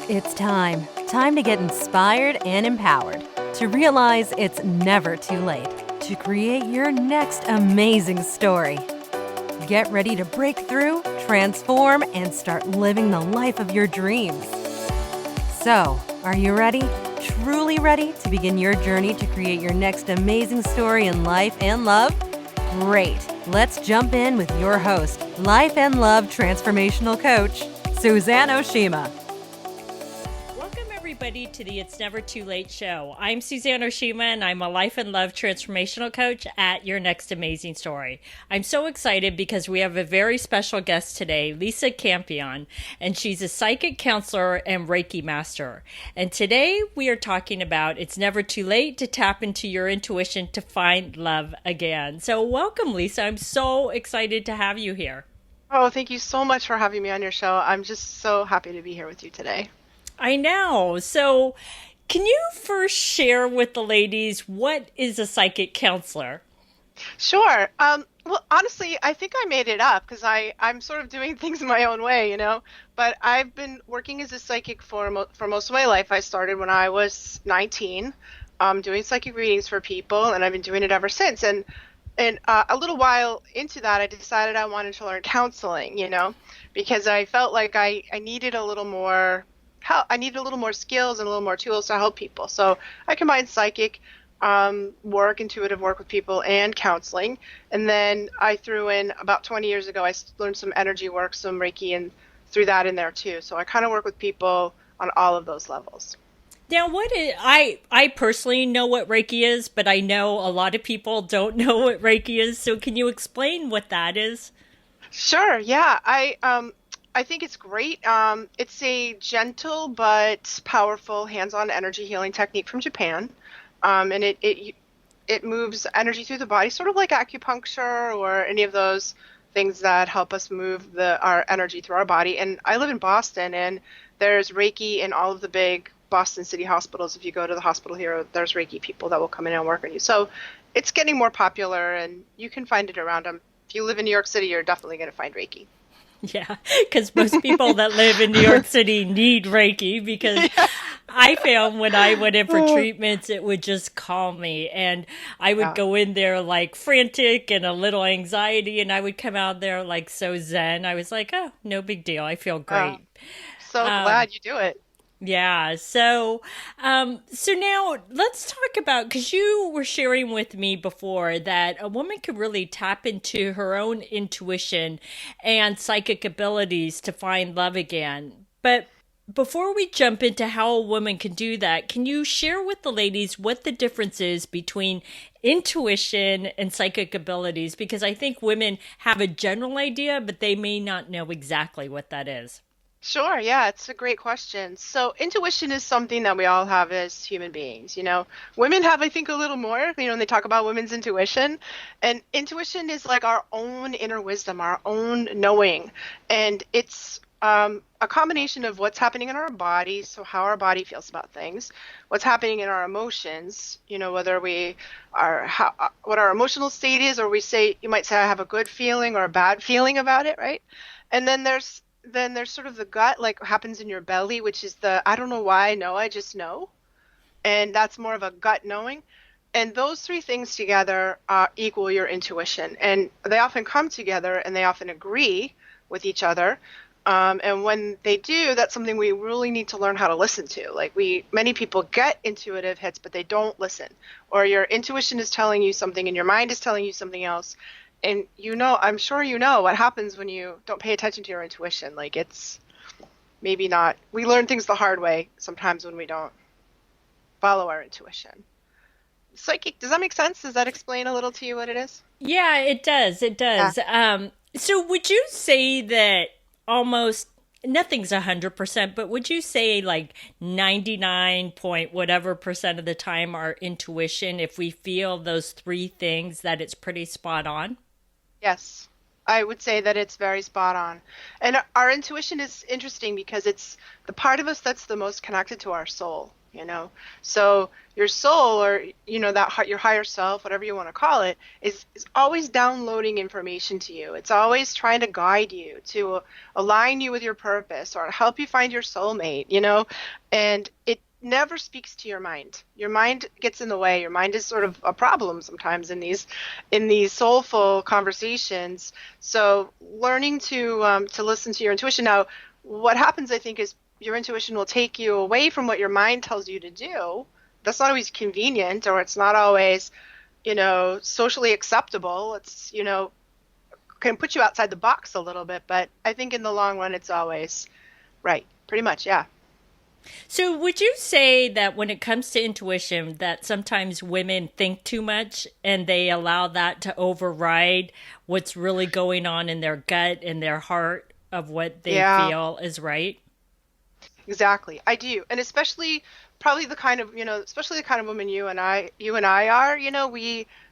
It's time. Time to get inspired and empowered. To realize it's never too late to create your next amazing story. Get ready to break through, transform, and start living the life of your dreams. So, are you ready? Truly ready to begin your journey to create your next amazing story in life and love? Great. Let's jump in with your host, Life and Love Transformational Coach, Suzanne Oshima. Welcome, everybody, to the It's Never Too Late show. I'm Suzanne Oshima, and I'm a Life and Love Transformational Coach at Your Next Amazing Story. I'm so excited because we have a very special guest today, Lisa Campion, and she's a psychic counselor and Reiki master. And today we are talking about it's never too late to tap into your intuition to find love again. So welcome, Lisa. I'm so excited to have you here. Oh, thank you so much for having me on your show. I'm just so happy to be here with you today. I know. So can you first share with the ladies what is a psychic counselor? Sure. Well, honestly, I think I made it up because I'm sort of doing things my own way, you know. But I've been working as a psychic for most of my life. I started when I was 19, doing psychic readings for people, and I've been doing it ever since. And a little while into that, I decided I wanted to learn counseling, you know, because I felt like I needed a little more help. I needed a little more skills and a little more tools to help people. So I combined psychic work, intuitive work with people, and counseling. And then I threw in, about 20 years ago, I learned some energy work, some Reiki, and threw that in there too. So I kind of work with people on all of those levels. Now, I personally know what Reiki is, but I know a lot of people don't know what Reiki is. So can you explain what that is? Sure. Yeah. I think it's great. It's a gentle but powerful hands-on energy healing technique from Japan. And it moves energy through the body, sort of like acupuncture or any of those things that help us move our energy through our body. And I live in Boston, and there's Reiki in all of the big Boston City hospitals. If you go to the hospital here, there's Reiki people that will come in and work on you. So it's getting more popular, and you can find it around. If you live in New York City, you're definitely going to find Reiki. Yeah, because most people that live in New York City need Reiki, because I found when I went in for treatments, it would just calm me. And I would go in there like frantic and a little anxiety, and I would come out there like so zen. I was like, oh, no big deal. I feel great. So glad you do it. Yeah. So now let's talk about, because you were sharing with me before that a woman could really tap into her own intuition and psychic abilities to find love again. But before we jump into how a woman can do that, can you share with the ladies what the difference is between intuition and psychic abilities? Because I think women have a general idea, but they may not know exactly what that is. Sure, yeah, it's a great question. So intuition is something that we all have as human beings, you know. Women have, I think, a little more, you know, when they talk about women's intuition. And intuition is like our own inner wisdom, our own knowing. And it's a combination of what's happening in our body, so how our body feels about things, what's happening in our emotions, you know, whether we are, what our emotional state is, or you might say I have a good feeling or a bad feeling about it, right? And then there's sort of the gut, like what happens in your belly, which is I don't know why I know, I just know. And that's more of a gut knowing. And those three things together equal your intuition. And they often come together and they often agree with each other. And when they do, that's something we really need to learn how to listen to. Like many people get intuitive hits, but they don't listen. Or your intuition is telling you something and your mind is telling you something else. And you know, I'm sure you know what happens when you don't pay attention to your intuition. Like it's maybe not, we learn things the hard way sometimes when we don't follow our intuition. Psychic, does that make sense? Does that explain a little to you what it is? Yeah, it does. It does. Yeah. So would you say that almost nothing's 100%, but would you say like 99 point whatever percent of the time our intuition, if we feel those three things, that it's pretty spot on? Yes, I would say that it's very spot on. And our intuition is interesting because it's the part of us that's the most connected to our soul. you know. So your soul, or that your higher self, whatever you want to call it, is always downloading information to you. It's always trying to guide you, to align you with your purpose, or help you find your soulmate, and it never speaks to your mind. Your mind gets in the way. Your mind is sort of a problem sometimes in these soulful conversations. So learning to listen to your intuition. Now, what happens, I think, is your intuition will take you away from what your mind tells you to do. That's not always convenient, or it's not always, socially acceptable. It's, can put you outside the box a little bit, but I think in the long run, it's always right. Pretty much, yeah. So would you say that when it comes to intuition, that sometimes women think too much and they allow that to override what's really going on in their gut and their heart of what they feel is right? Exactly. I do. And especially probably the kind of, especially the kind of woman you and I are,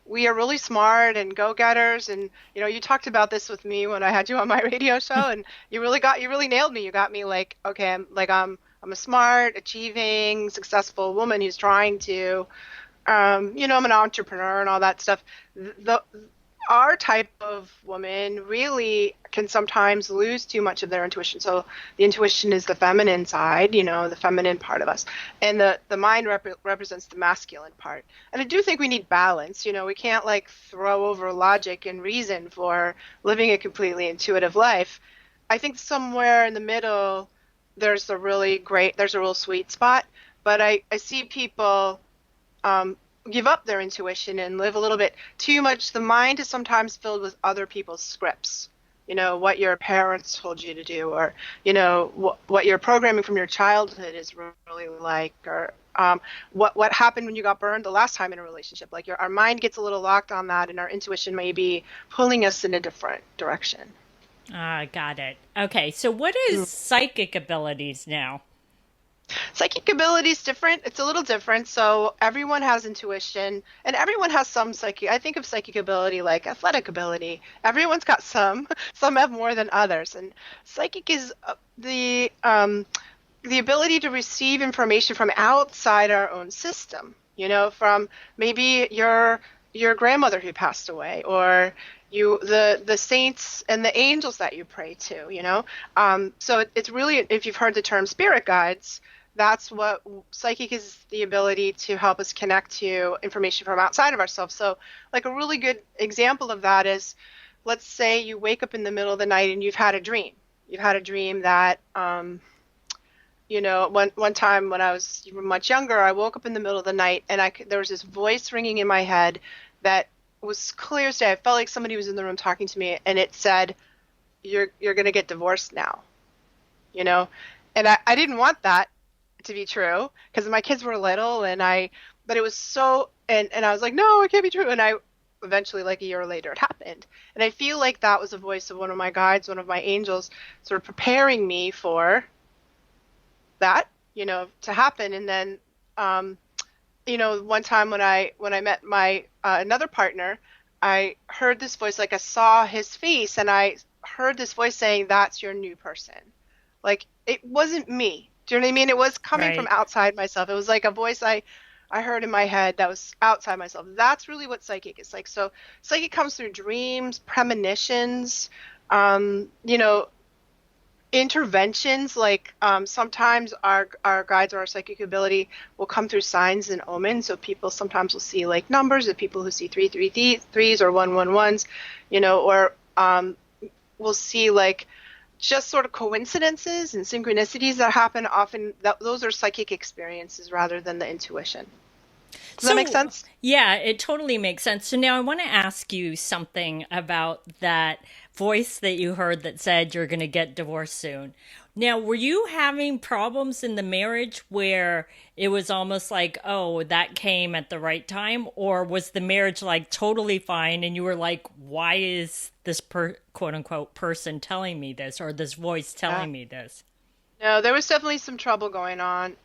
we are really smart and go-getters. And, you talked about this with me when I had you on my radio show, and you really nailed me. You got me like, okay, I'm a smart, achieving, successful woman who's trying to, I'm an entrepreneur and all that stuff. Our type of woman really can sometimes lose too much of their intuition. So the intuition is the feminine side, the feminine part of us. And the mind represents the masculine part. And I do think we need balance. We can't throw over logic and reason for living a completely intuitive life. I think somewhere in the middle, there's a real sweet spot. But I see people give up their intuition and live a little bit too much. The mind is sometimes filled with other people's scripts, what your parents told you to do, or, what your programming from your childhood is really like, or what happened when you got burned the last time in a relationship. Our mind gets a little locked on that, and our intuition may be pulling us in a different direction. Got it. Okay, so what is psychic abilities now? Psychic ability is different. It's a little different. So everyone has intuition, and everyone has some psychic. I think of psychic ability like athletic ability. Everyone's got some. Some have more than others. And psychic is the ability to receive information from outside our own system. From maybe your grandmother who passed away, or the saints and the angels that you pray to. So it's really, if you've heard the term spirit guides, that's what psychic is, the ability to help us connect to information from outside of ourselves. So a really good example of that is, let's say you wake up in the middle of the night and you've had a dream. You've had a dream that, one time when I was much younger, I woke up in the middle of the night and there was this voice ringing in my head that was clear as day. I felt like somebody was in the room talking to me, and it said, you're going to get divorced now, and I didn't want that to be true because my kids were little, but it was so, and I was like, no, it can't be true. And I eventually, a year later, it happened. And I feel like that was a voice of one of my guides, one of my angels, sort of preparing me for that, to happen. And then, one time when I met my another partner, I heard this voice, I saw his face, and I heard this voice saying, that's your new person. It wasn't me. Do you know what I mean? It was coming from outside myself. It was like a voice I heard in my head that was outside myself. That's really what psychic is like. So psychic comes through dreams, premonitions, interventions. Sometimes our guides or our psychic ability will come through signs and omens. So people sometimes will see numbers of people who see 333s or 111s, or we'll see just sort of coincidences and synchronicities that happen often. Those are psychic experiences rather than the intuition. Does that make sense? Yeah, it totally makes sense. So now I want to ask you something about that voice that you heard that said you're going to get divorced soon. Now, were you having problems in the marriage where it was almost like, oh, that came at the right time? Or was the marriage totally fine and you were like, why is this quote unquote person telling me this, or this voice telling me this? No, there was definitely some trouble going on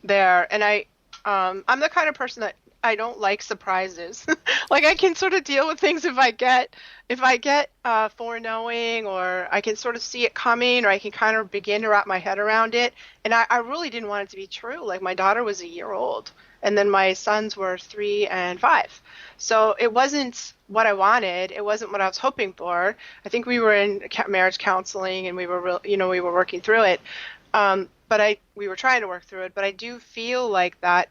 there. And I'm the kind of person that don't like surprises. Like I can sort of deal with things if I get foreknowing, or I can sort of see it coming, or I can kind of begin to wrap my head around it. And I really didn't want it to be true. Like my daughter was a year old, and then my sons were 3 and 5. So it wasn't what I wanted. It wasn't what I was hoping for. I think we were in marriage counseling, and we were we were working through it. We were trying to work through it. But I do feel like that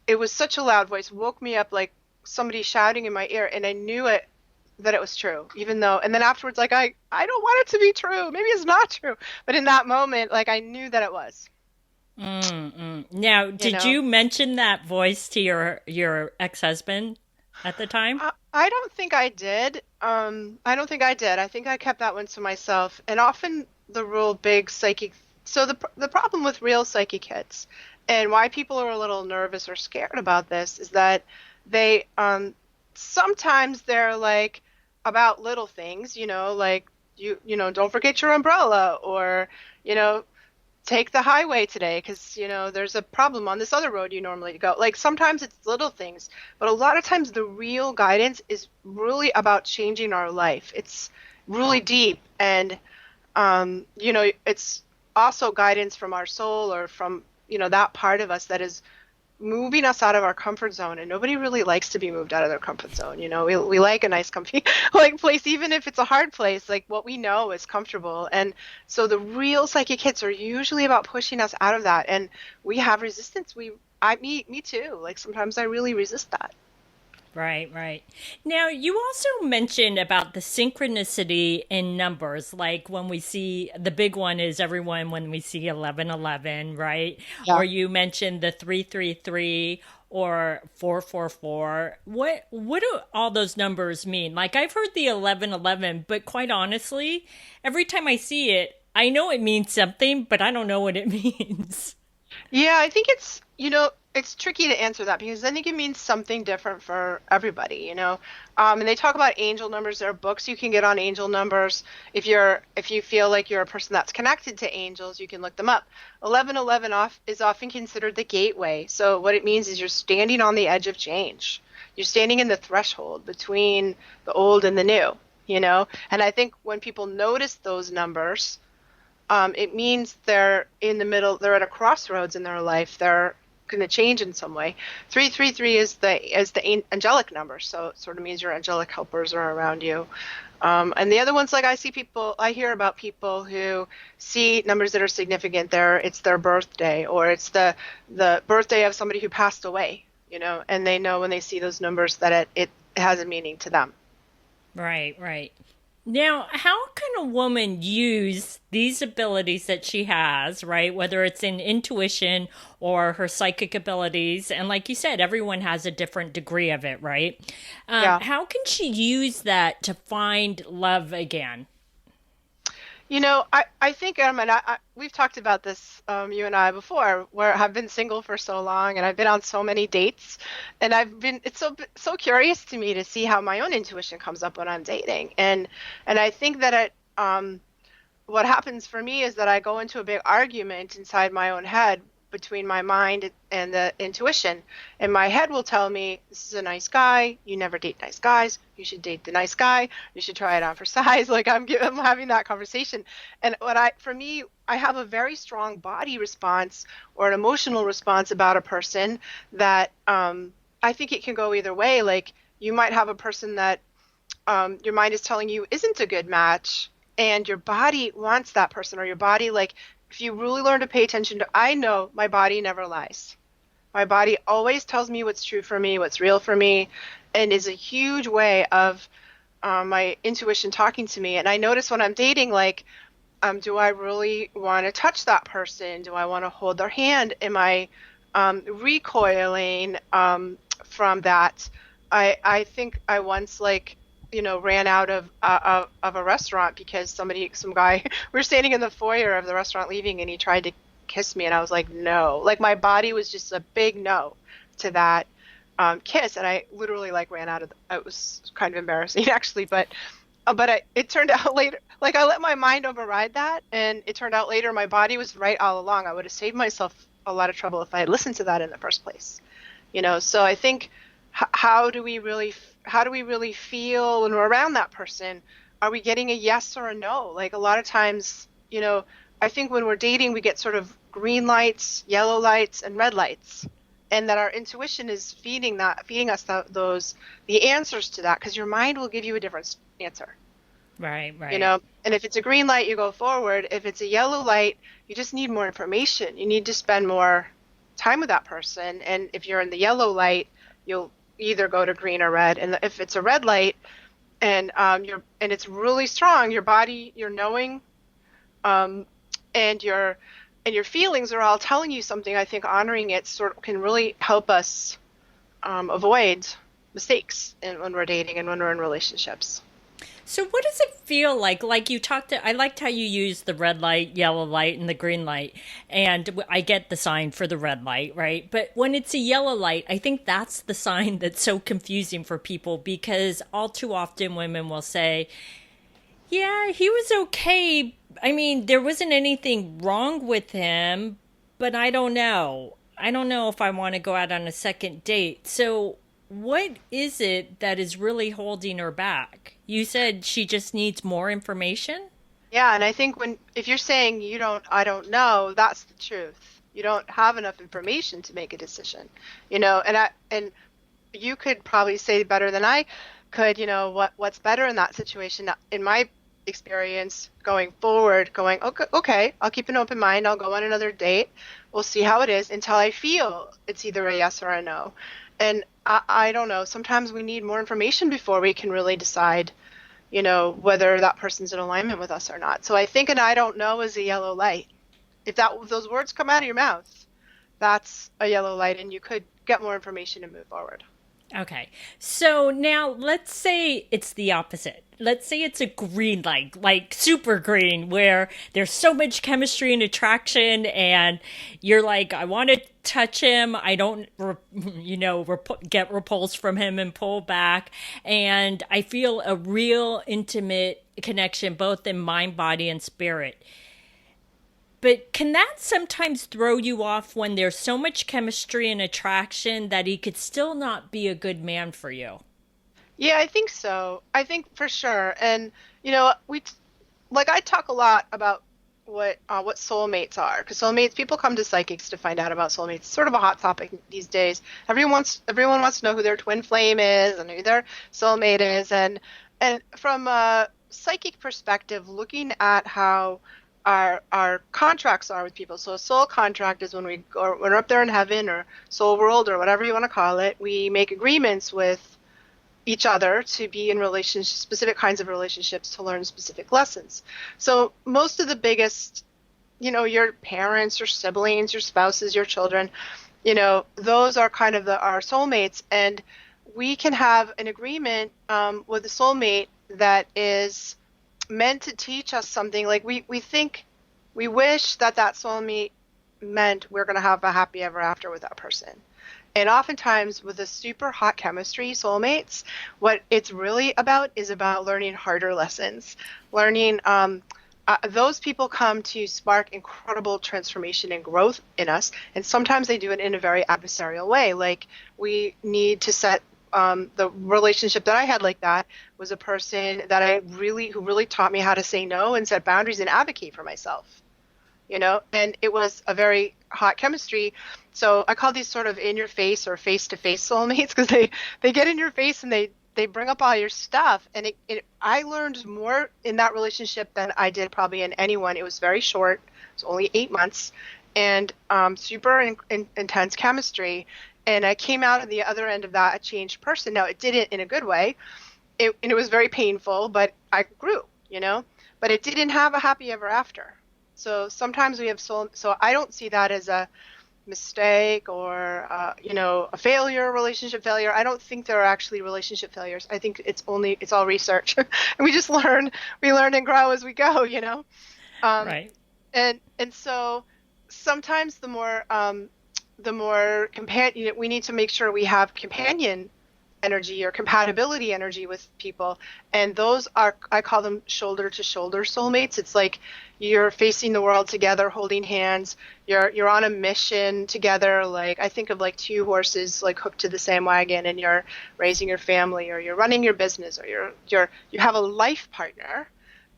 it was such a loud voice, woke me up like somebody shouting in my ear, and I knew that it was true, even though, and then afterwards, like, I don't want it to be true. Maybe it's not true. But in that moment, like, I knew that it was. Now, did you mention that voice to your ex-husband at the time? I don't think I did. I don't think I did. I think I kept that one to myself. And often the real big psychic, so the problem with real psychic hits, and why people are a little nervous or scared about this, is that they sometimes they're like about little things, like don't forget your umbrella, or take the highway today because there's a problem on this other road you normally go. Like sometimes it's little things, but a lot of times the real guidance is really about changing our life. It's really deep, and it's also guidance from our soul, or from that part of us that is moving us out of our comfort zone. And nobody really likes to be moved out of their comfort zone. We like a nice comfy like place, even if it's a hard place. Like what we know is comfortable. And so the real psychic hits are usually about pushing us out of that, and we have resistance. Me too, like sometimes I really resist that. Right. Now, you also mentioned about the synchronicity in numbers, like when we see, the big one is everyone when we see 1111, right? Yeah. Or you mentioned the 333 or 444. What do all those numbers mean? Like I've heard the 1111, but quite honestly, every time I see it, I know it means something, but I don't know what it means. Yeah, I think it's tricky to answer that, because I think it means something different for everybody, and they talk about angel numbers. There are books you can get on angel numbers. If you feel like you're a person that's connected to angels, you can look them up. 1111 is often considered the gateway. So what it means is you're standing on the edge of change. You're standing in the threshold between the old and the new, and I think when people notice those numbers, it means they're in the middle, they're at a crossroads in their life, they're going to change in some way. 333 is the angelic number, so it sort of means your angelic helpers are around you. And the other ones, like I hear about people who see numbers that are significant. It's their birthday, or it's the birthday of somebody who passed away, and they know when they see those numbers that it has a meaning to them. Right. Now, how can a woman use these abilities that she has, right? Whether it's in intuition or her psychic abilities. And like you said, everyone has a different degree of it, right? Yeah. How can she use that to find love again? I think, we've talked about this, you and I, before, where I've been single for so long, and I've been on so many dates, and it's so curious to me to see how my own intuition comes up when I'm dating. And I think that what happens for me is that I go into a big argument inside my own head between my mind and the intuition. And my head will tell me, this is a nice guy. You never date nice guys. You should date the nice guy. You should try it on for size. Like I'm having that conversation. And for me, I have a very strong body response or an emotional response about a person that I think it can go either way. Like you might have a person that your mind is telling you isn't a good match, and your body wants that person, or your body, like, if you really learn to pay attention to, I know my body never lies. My body always tells me what's true for me, what's real for me, and is a huge way of my intuition talking to me. And I notice when I'm dating, like, do I really want to touch that person? Do I want to hold their hand? Am I recoiling from that? I think I once, like, ran out of a restaurant because some guy, we were standing in the foyer of the restaurant leaving, and he tried to kiss me, and I was like, no. Like my body was just a big no to that kiss, and I literally ran out of it was kind of embarrassing actually, but it turned out later, like I let my mind override that, and it turned out later my body was right all along. I would have saved myself a lot of trouble if I had listened to that in the first place. So I think how do we really feel when we're around that person? Are we getting a yes or a no? Like a lot of times, I think when we're dating, we get sort of green lights, yellow lights, and red lights, and that our intuition is feeding us the answers to that, because your mind will give you a different answer. Right, right. And if it's a green light, you go forward. If it's a yellow light, you just need more information. You need to spend more time with that person. And if you're in the yellow light, you'll either go to green or red. And if it's a red light and it's really strong, your body, your knowing, and your feelings are all telling you something. I think honoring it sort of can really help us avoid mistakes when we're dating and when we're in relationships. So what does it feel like? Like I liked how you used the red light, yellow light, and the green light. And I get the sign for the red light, right? But when it's a yellow light, I think that's the sign that's so confusing for people, because all too often women will say, yeah, he was okay. I mean, there wasn't anything wrong with him, but I don't know. I don't know if I want to go out on a second date. So what is it that is really holding her back? You said she just needs more information? Yeah, and I think if you're saying I don't know, that's the truth. You don't have enough information to make a decision. And you could probably say better than I could, what's better in that situation. In my experience, going forward, okay, I'll keep an open mind. I'll go on another date. We'll see how it is until I feel it's either a yes or a no. And I don't know. Sometimes we need more information before we can really decide, whether that person's in alignment with us or not. So I think an I don't know is a yellow light. If those words come out of your mouth, that's a yellow light, and you could get more information and move forward. Okay. So now let's say it's the opposite. Let's say it's a green light, like super green, where there's so much chemistry and attraction, and you're like, I want to touch him. I don't, get repulsed from him and pull back. And I feel a real intimate connection, both in mind, body, and spirit. But can that sometimes throw you off when there's so much chemistry and attraction that he could still not be a good man for you? Yeah, I think so. I think for sure. And, I talk a lot about what soulmates are, because people come to psychics to find out about soulmates. It's sort of a hot topic these days. Everyone wants to know who their twin flame is and who their soulmate is. And from a psychic perspective, looking at how our contracts are with people. So a soul contract is when we're up there in heaven or soul world or whatever you want to call it. We make agreements with each other to be in relationships, specific kinds of relationships, to learn specific lessons. So most of the biggest, your parents, your siblings, your spouses, your children, those are kind of our soulmates. And we can have an agreement with a soulmate that is meant to teach us something. Like we wish that soulmate meant we're going to have a happy ever after with that person. And oftentimes with a super hot chemistry soulmates, what it's really about is about learning harder lessons, those people come to spark incredible transformation and growth in us. And sometimes they do it in a very adversarial way. Like we need to set the relationship that I had like that was a person that who really taught me how to say no and set boundaries and advocate for myself, and it was a very hot chemistry. So I call these sort of in your face or face to face soulmates, because they get in your face and they bring up all your stuff. And I learned more in that relationship than I did probably in anyone. It was very short. It was only 8 months, and super intense chemistry. And I came out at the other end of that a changed person. Now, it did it in a good way. And it was very painful, but I grew, But it didn't have a happy ever after. So sometimes we have so I don't see that as a mistake or, a failure, relationship failure. I don't think there are actually relationship failures. I think it's all research. And we just learn and grow as we go, Right. And so sometimes the more companion, we need to make sure we have companion energy or compatibility energy with people. And those are, I call them shoulder to shoulder soulmates. It's like you're facing the world together, holding hands. You're on a mission together. Like I think of like two horses like hooked to the same wagon, and you're raising your family, or you're running your business, or you have a life partner.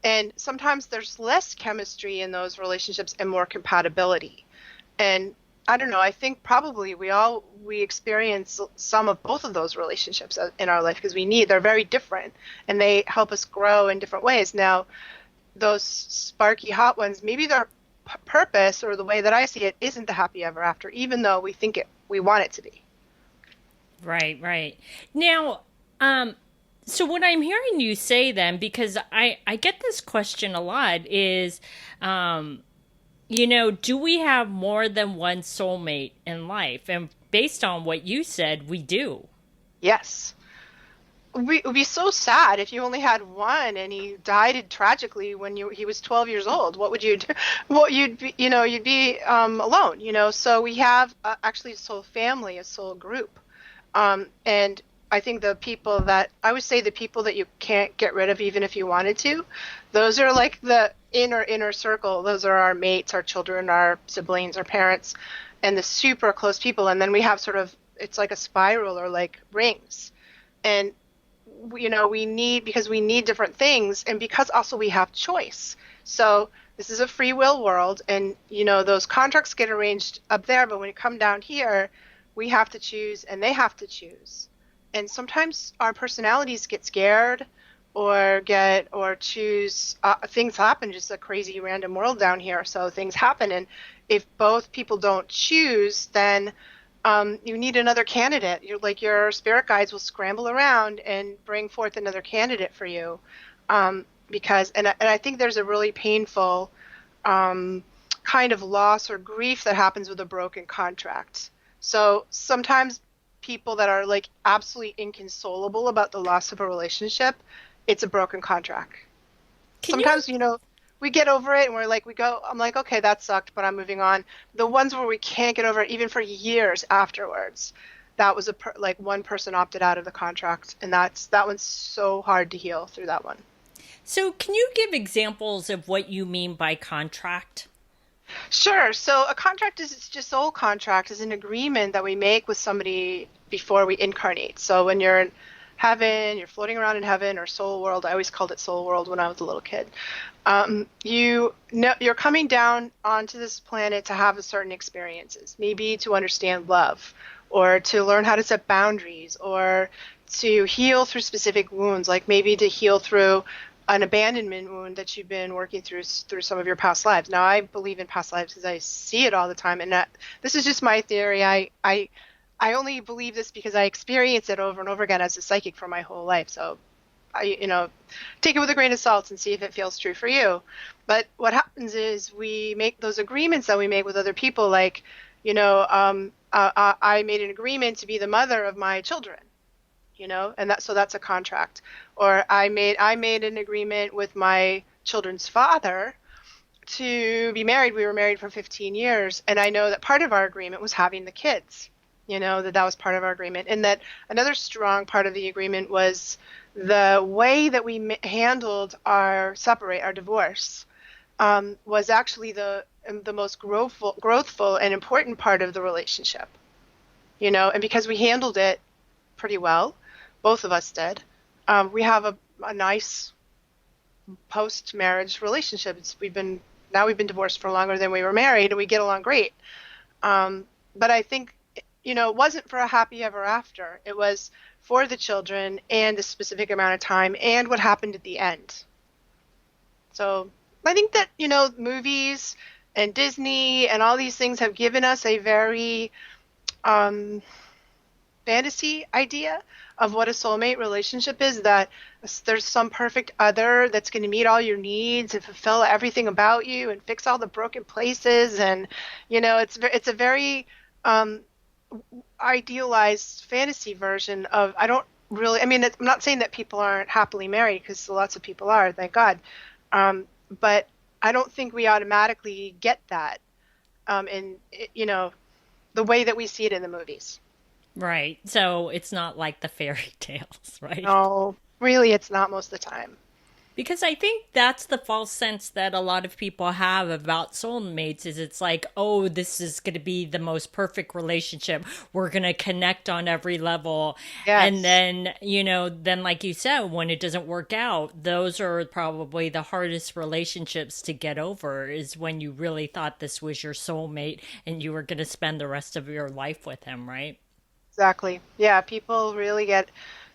And sometimes there's less chemistry in those relationships and more compatibility. And I don't know, I think probably we experience some of both of those relationships in our life because they're very different and they help us grow in different ways. Now, those sparky hot ones, maybe their purpose or the way that I see it isn't the happy ever after, even though we want it to be. Right, right. Now, so what I'm hearing you say then, because I get this question a lot is, do we have more than one soulmate in life? And based on what you said, we do. Yes. It would be so sad if you only had one and he died tragically when he was 12 years old. What would you do? Well, you'd be alone, So we have actually a soul family, a soul group. And I think the people that you can't get rid of even if you wanted to, those are like the inner circle. Those are our mates, our children, our siblings, our parents, and the super close people. And then we have it's like a spiral or like rings. And, we need different things, and because also we have choice. So this is a free will world, and, those contracts get arranged up there, but when you come down here, we have to choose and they have to choose. And sometimes our personalities get scared or choose, things happen, just a crazy random world down here. So things happen. And if both people don't choose, then you need another candidate. Your spirit guides will scramble around and bring forth another candidate for you. Because I think there's a really painful kind of loss or grief that happens with a broken contract. So sometimes people that are like absolutely inconsolable about the loss of a relationship, it's a broken contract. Sometimes, we get over it and I'm like, okay, that sucked, but I'm moving on. The ones where we can't get over it, even for years afterwards, that was one person opted out of the contract, and that one's so hard to heal through that one. So can you give examples of what you mean by contract? Sure. So a contract it's just soul contract is an agreement that we make with somebody before we incarnate. So when you're in heaven, you're floating around in heaven or soul world. I always called it soul world when I was a little kid. You're coming down onto this planet to have certain experiences, maybe to understand love or to learn how to set boundaries or to heal through specific wounds, like maybe to heal through an abandonment wound that you've been working through some of your past lives. Now, I believe in past lives because I see it all the time, and this is just my theory. I only believe this because I experience it over and over again as a psychic for my whole life. So, take it with a grain of salt and see if it feels true for you. But what happens is we make those agreements that we make with other people, like, I made an agreement to be the mother of my children. And that's a contract. Or I made an agreement with my children's father to be married. We were married for 15 years, and I know that part of our agreement was having the kids. That was part of our agreement, and that another strong part of the agreement was the way that we handled our divorce was actually the most growthful and important part of the relationship. And because we handled it pretty well, both of us did. We have a nice post-marriage relationship. We've been divorced for longer than we were married, and we get along great. But I think, it wasn't for a happy ever after. It was for the children and a specific amount of time and what happened at the end. So I think that, movies and Disney and all these things have given us a very fantasy idea of what a soulmate relationship is, that there's some perfect other that's going to meet all your needs and fulfill everything about you and fix all the broken places. And, it's a very idealized fantasy version of, I'm not saying that people aren't happily married, because lots of people are, thank God. But I don't think we automatically get that in the way that we see it in the movies. Right. So it's not like the fairy tales, right? No, really, it's not most of the time. Because I think that's the false sense that a lot of people have about soulmates is it's like, oh, this is going to be the most perfect relationship. We're going to connect on every level. And Yes. then, then like you said, when it doesn't work out, those are probably the hardest relationships to get over is when you really thought this was your soulmate and you were going to spend the rest of your life with him, right? Exactly. Yeah, people really get,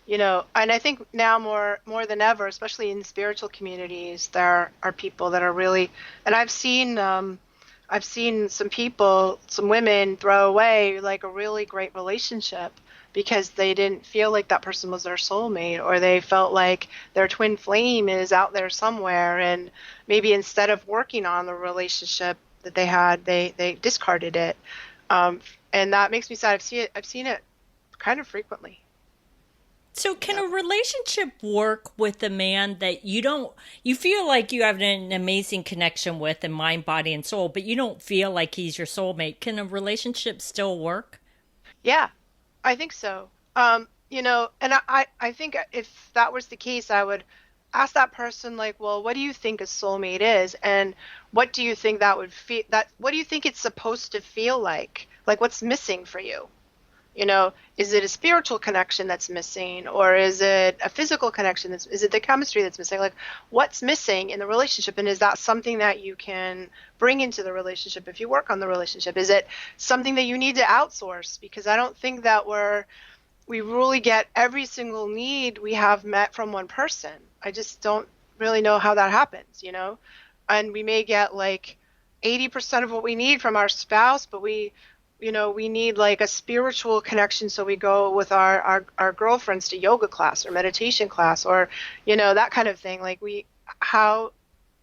and I think now more than ever, especially in spiritual communities, there are people that are really, and I've seen some people, some women throw away like a really great relationship because they didn't feel like that person was their soulmate, or they felt like their twin flame is out there somewhere, and maybe instead of working on the relationship that they had, they discarded it. Um, and that makes me sad. I've seen it kind of frequently. So can a relationship work with a man that you feel like you have an amazing connection with in mind, body, and soul, but you don't feel like he's your soulmate? Can a relationship still work? Yeah, I think so. And I think if that was the case, I would ask that person like, well, what do you think a soulmate is? And what do you think what do you think it's supposed to feel like? Like what's missing for you? Is it a spiritual connection that's missing, or is it a physical connection is it the chemistry that's missing? Like what's missing in the relationship, and is that something that you can bring into the relationship if you work on the relationship? Is it something that you need to outsource? Because I don't think that we really get every single need we have met from one person. I just don't really know how that happens. And we may get like 80% of what we need from our spouse, but we need like a spiritual connection. So we go with our girlfriends to yoga class or meditation class, or, that kind of thing. Like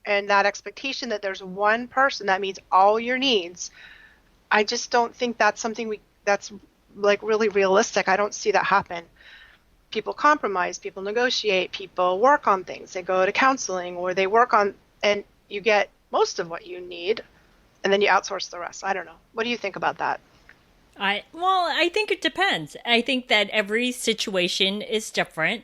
and that expectation that there's one person that meets all your needs. I just don't think that's something that's like really realistic. I don't see that happen. People compromise, people negotiate, people work on things. They go to counseling, or they work on, and you get most of what you need, and then you outsource the rest. I don't know. What do you think about that? I think it depends. I think that every situation is different.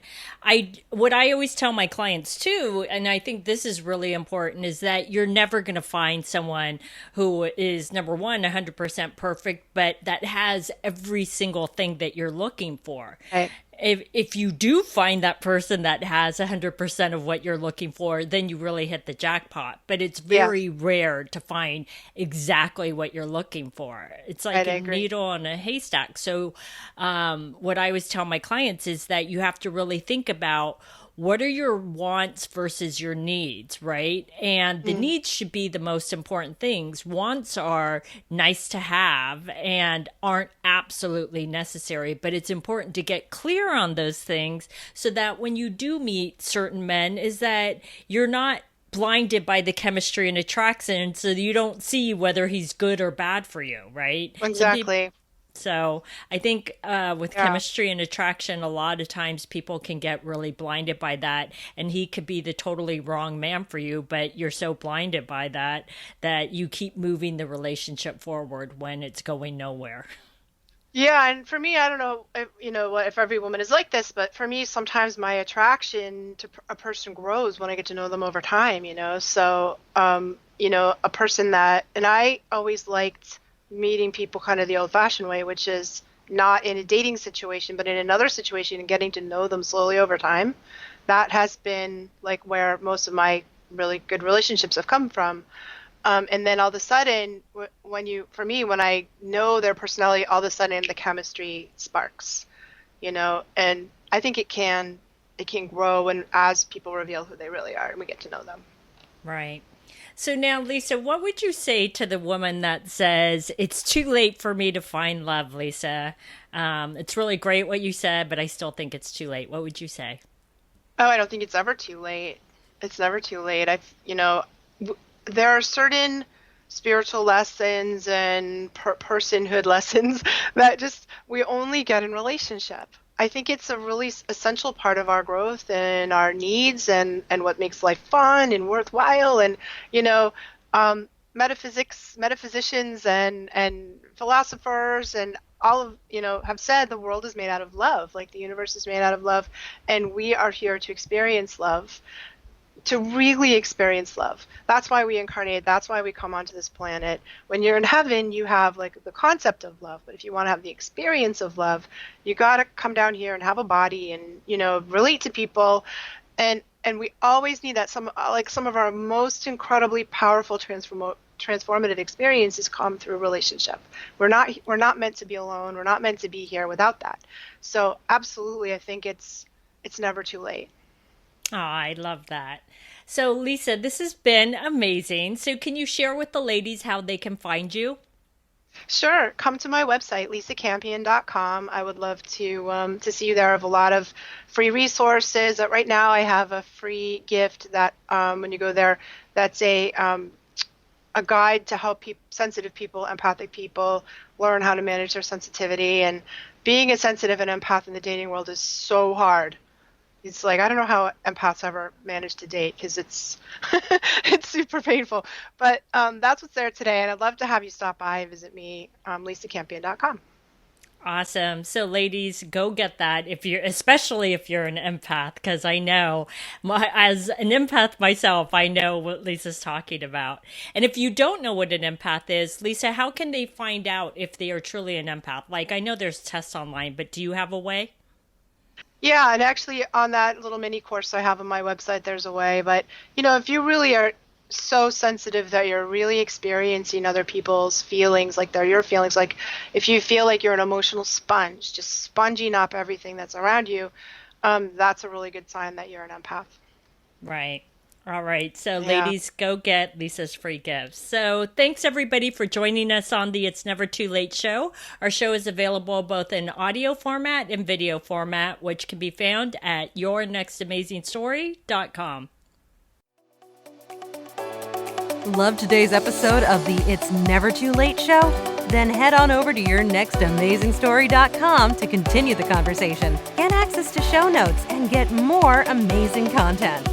What I always tell my clients too, and I think this is really important, is that you're never going to find someone who is number one, 100% perfect, but that has every single thing that you're looking for. Right. If you do find that person that has 100% of what you're looking for, then you really hit the jackpot. But it's very rare to find exactly what you're looking for. It's like a needle in a haystack. So what I always tell my clients is that you have to really think about what are your wants versus your needs, right? And the needs should be the most important things. Wants are nice to have and aren't absolutely necessary, but it's important to get clear on those things so that when you do meet certain men, is that you're not blinded by the chemistry and attraction, so you don't see whether he's good or bad for you, right? Exactly. So I think with chemistry and attraction, a lot of times people can get really blinded by that, and he could be the totally wrong man for you, but you're so blinded by that you keep moving the relationship forward when it's going nowhere. Yeah, and for me, I don't know if every woman is like this, but for me, sometimes my attraction to a person grows when I get to know them over time. So, a person and I always liked meeting people kind of the old-fashioned way, which is not in a dating situation, but in another situation and getting to know them slowly over time. That has been like where most of my really good relationships have come from. And then all of a sudden, when I know their personality, all of a sudden the chemistry sparks, and I think it can grow as people reveal who they really are and we get to know them. Right. So now, Lisa, what would you say to the woman that says, it's too late for me to find love, Lisa? It's really great what you said, but I still think it's too late. What would you say? Oh, I don't think it's ever too late. It's never too late. There are certain spiritual lessons and personhood lessons that we only get in relationship. I think it's a really essential part of our growth and our needs and what makes life fun and worthwhile. And, metaphysicians and philosophers and all of, have said the world is made out of love, like the universe is made out of love, and we are here to experience love, to really experience love. That's why we incarnate. That's why we come onto this planet. When you're in heaven, you have like the concept of love. But if you want to have the experience of love, you got to come down here and have a body and, relate to people. And we always need that. Some of our most incredibly powerful transformative experiences come through relationship. We're not meant to be alone. We're not meant to be here without that. So absolutely, I think it's never too late. Oh, I love that. So, Lisa, this has been amazing. So, can you share with the ladies how they can find you? Sure. Come to my website, lisacampion.com. I would love to see you there. I have a lot of free resources. Right now, I have a free gift that when you go there, that's a guide to help sensitive people, empathic people, learn how to manage their sensitivity. And being a sensitive and empath in the dating world is so hard. It's like, I don't know how empaths ever manage to date because it's it's super painful. But that's what's there today. And I'd love to have you stop by and visit me, lisacampion.com. Awesome. So ladies, go get that especially if you're an empath, because I know as an empath myself, I know what Lisa's talking about. And if you don't know what an empath is, Lisa, how can they find out if they are truly an empath? Like, I know there's tests online, but do you have a way? Yeah, and actually on that little mini course I have on my website, there's a way. But, if you really are so sensitive that you're really experiencing other people's feelings like they're your feelings, like if you feel like you're an emotional sponge, just sponging up everything that's around you, that's a really good sign that you're an empath. Right. All right. So ladies, go get Lisa's free gifts. So thanks everybody for joining us on the It's Never Too Late show. Our show is available both in audio format and video format, which can be found at yournextamazingstory.com. Love today's episode of the It's Never Too Late show? Then head on over to yournextamazingstory.com to continue the conversation, get access to show notes, and get more amazing content.